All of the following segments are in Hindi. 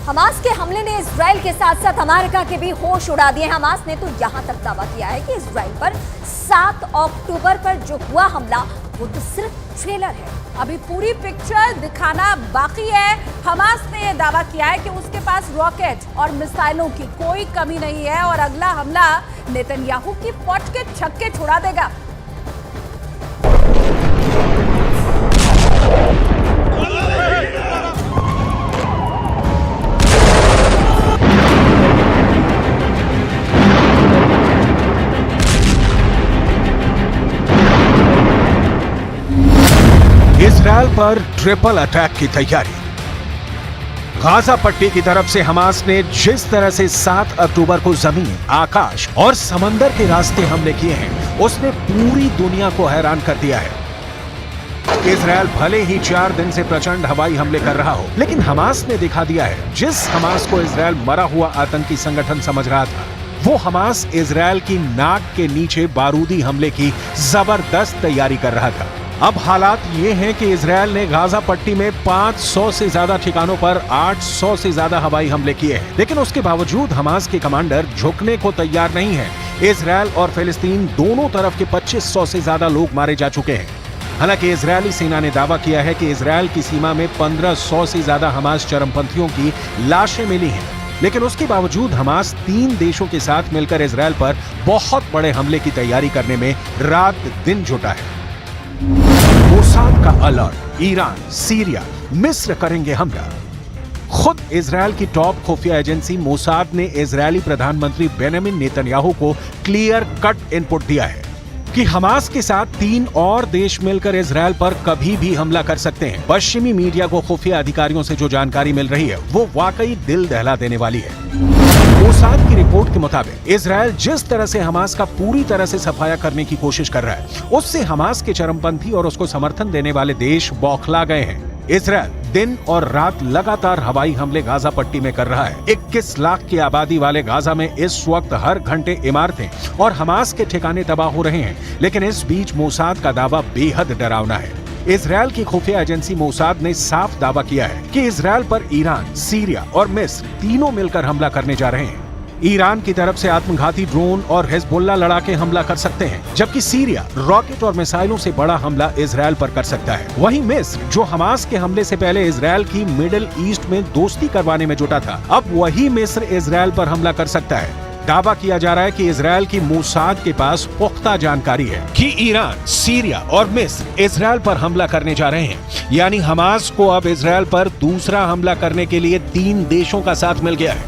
हमास के हमले ने इजराइल के साथ साथ अमेरिका के भी होश उड़ा दिए। हमास ने तो यहां तक दावा किया है कि इजराइल पर 7 अक्टूबर पर जो हुआ हमला वो तो सिर्फ ट्रेलर है, अभी पूरी पिक्चर दिखाना बाकी है। हमास ने यह दावा किया है कि उसके पास रॉकेट और मिसाइलों की कोई कमी नहीं है और अगला हमला नेतन्याहू की पट के छक्के छुड़ा देगा। इजरायल पर ट्रिपल अटैक की तैयारी। गाजा पट्टी की तरफ से हमास ने जिस तरह से 7 अक्टूबर को जमीन, आकाश और समंदर के रास्ते हमले किए हैं, उसने पूरी दुनिया को हैरान कर दिया है। इजरायल भले ही 4 दिन से प्रचंड हवाई हमले कर रहा हो, लेकिन हमास ने दिखा दिया है। जिस हमास को इजरायल मरा हुआ आतंकी संगठन समझ रहा था, वो हमास इजरायल की नाक के नीचे बारूदी हमले की जबरदस्त तैयारी कर रहा था। अब हालात ये हैं कि इजरायल ने गाजा पट्टी में 500 से ज्यादा ठिकानों पर 800 से ज्यादा हवाई हमले किए हैं, लेकिन उसके बावजूद हमास के कमांडर झुकने को तैयार नहीं है। इजरायल और फिलिस्तीन दोनों तरफ के 2500 से ज्यादा लोग मारे जा चुके हैं। हालांकि इजरायली सेना ने दावा किया है कि इजरायल की सीमा में 1500 से ज्यादा हमास चरमपंथियों की लाशें मिली हैं, लेकिन उसके बावजूद हमास 3 देशों के साथ मिलकर इजरायल पर बहुत बड़े हमले की तैयारी करने में रात दिन जुटा है। मोसाद का अलर्ट, ईरान, सीरिया, मिस्र करेंगे हमला। खुद इजरायल की टॉप खुफिया एजेंसी मोसाद ने इजरायली प्रधानमंत्री बेंजामिन नेतन्याहू को क्लियर कट इनपुट दिया है कि हमास के साथ 3 और देश मिलकर इजरायल पर कभी भी हमला कर सकते हैं। पश्चिमी मीडिया को खुफिया अधिकारियों से जो जानकारी मिल रही है, वो वाकई दिल दहला देने वाली है। मोसाद की रिपोर्ट के मुताबिक इजरायल जिस तरह से हमास का पूरी तरह से सफाया करने की कोशिश कर रहा है, उससे हमास के चरमपंथी और उसको समर्थन देने वाले देश बौखला गए हैं। इजरायल दिन और रात लगातार हवाई हमले गाजा पट्टी में कर रहा है। 21 लाख की आबादी वाले गाजा में इस वक्त हर घंटे इमारतें और हमास के ठिकाने तबाह हो रहे हैं, लेकिन इस बीच मोसाद का दावा बेहद डरावना है। इजरायल की खुफिया एजेंसी मोसाद ने साफ दावा किया है कि इजरायल पर ईरान, सीरिया और मिस्र तीनों मिलकर हमला करने जा रहे हैं। ईरान की तरफ से आत्मघाती ड्रोन और हिजबुल्लाह लड़ाके हमला कर सकते हैं, जबकि सीरिया रॉकेट और मिसाइलों से बड़ा हमला इजरायल पर कर सकता है। वहीं मिस्र, जो हमास के हमले से पहले इजरायल की मिडिल ईस्ट में दोस्ती करवाने में जुटा था, अब वही मिस्र इजरायल पर हमला कर सकता है। दावा किया जा रहा है कि इजरायल की मोसाद के पास पुख्ता जानकारी है कि ईरान, सीरिया और मिस्र इजरायल पर हमला करने जा रहे हैं। यानी हमास को अब इजरायल पर दूसरा हमला करने के लिए 3 देशों का साथ मिल गया है।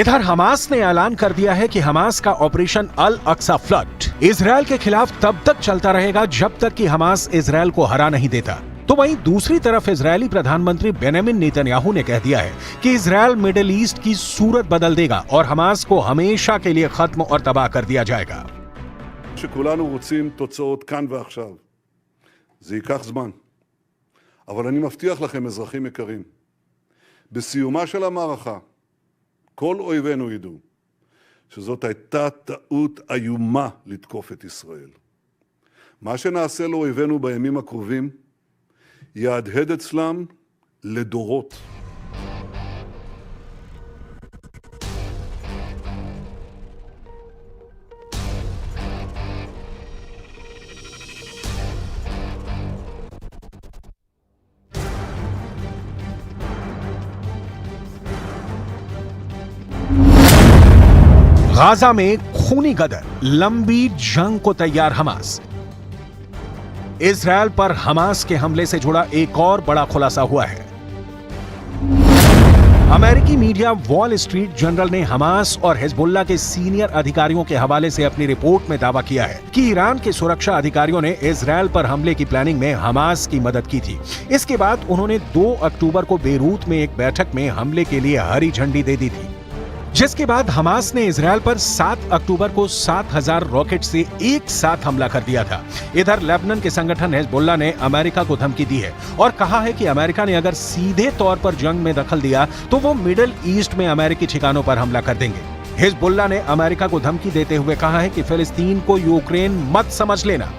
इधर हमास ने ऐलान कर दिया है कि हमास का ऑपरेशन अल अक्सा फ्लड इजरायल के खिलाफ तब तक चलता रहेगा जब तक कि हमास इजरायल को हरा नहीं देता। तो वहीं दूसरी तरफ इजरायली प्रधानमंत्री बेंजामिन नेतन्याहू ने कह दिया है कि इजरायल मिडिल ईस्ट की सूरत बदल देगा और हमास को हमेशा के लिए खत्म और तबाह कर दिया जाएगा। שכולנו רוצים תוצאות כאן ועכשיו. זה ייקח זמן. אבל אני מבטיח לכם, אזרחים יקרים, בסיומה של המערכה, כל אויבינו ידעו שזאת הייתה טעות איומה לתקוף את ישראל. מה שנעשה לאויבינו בימים הקרובים יהדהד אצלם לדורות. गाजा में खूनी गदर, लंबी जंग को तैयार हमास। इजरायल पर हमास के हमले से जुड़ा एक और बड़ा खुलासा हुआ है। अमेरिकी मीडिया वॉल स्ट्रीट जर्नल ने हमास और हिजबुल्लाह के सीनियर अधिकारियों के हवाले से अपनी रिपोर्ट में दावा किया है कि ईरान के सुरक्षा अधिकारियों ने इजरायल पर हमले की प्लानिंग में हमास की मदद की थी। इसके बाद उन्होंने 2 अक्टूबर को बेरूत में एक बैठक में हमले के लिए हरी झंडी दे दी थी। जिसके बाद हमास ने इजरायल पर 7 अक्टूबर को 7,000 रॉकेट से एक साथ हमला कर दिया था। इधर लेबनान के संगठन हिजबुल्लाह ने अमेरिका को धमकी दी है और कहा है कि अमेरिका ने अगर सीधे तौर पर जंग में दखल दिया तो वो मिडिल ईस्ट में अमेरिकी ठिकानों पर हमला कर देंगे। हिजबुल्लाह ने अमेरिका को धमकी देते हुए कहा है कि फिलिस्तीन को यूक्रेन मत समझ लेना।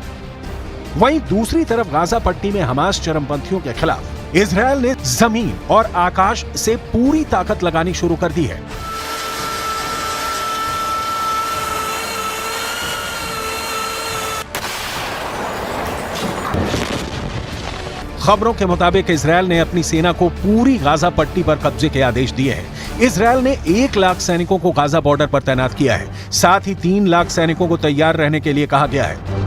वहीं दूसरी तरफ गाजा पट्टी में हमास चरमपंथियों के खिलाफ इजरायल ने जमीन और आकाश से पूरी ताकत लगानी शुरू कर दी है। खबरों के मुताबिक इजरायल ने अपनी सेना को पूरी गाजा पट्टी पर कब्जे के आदेश दिए हैं। इजरायल ने 1 लाख सैनिकों को गाजा बॉर्डर पर तैनात किया है। साथ ही 3 लाख सैनिकों को तैयार रहने के लिए कहा गया है।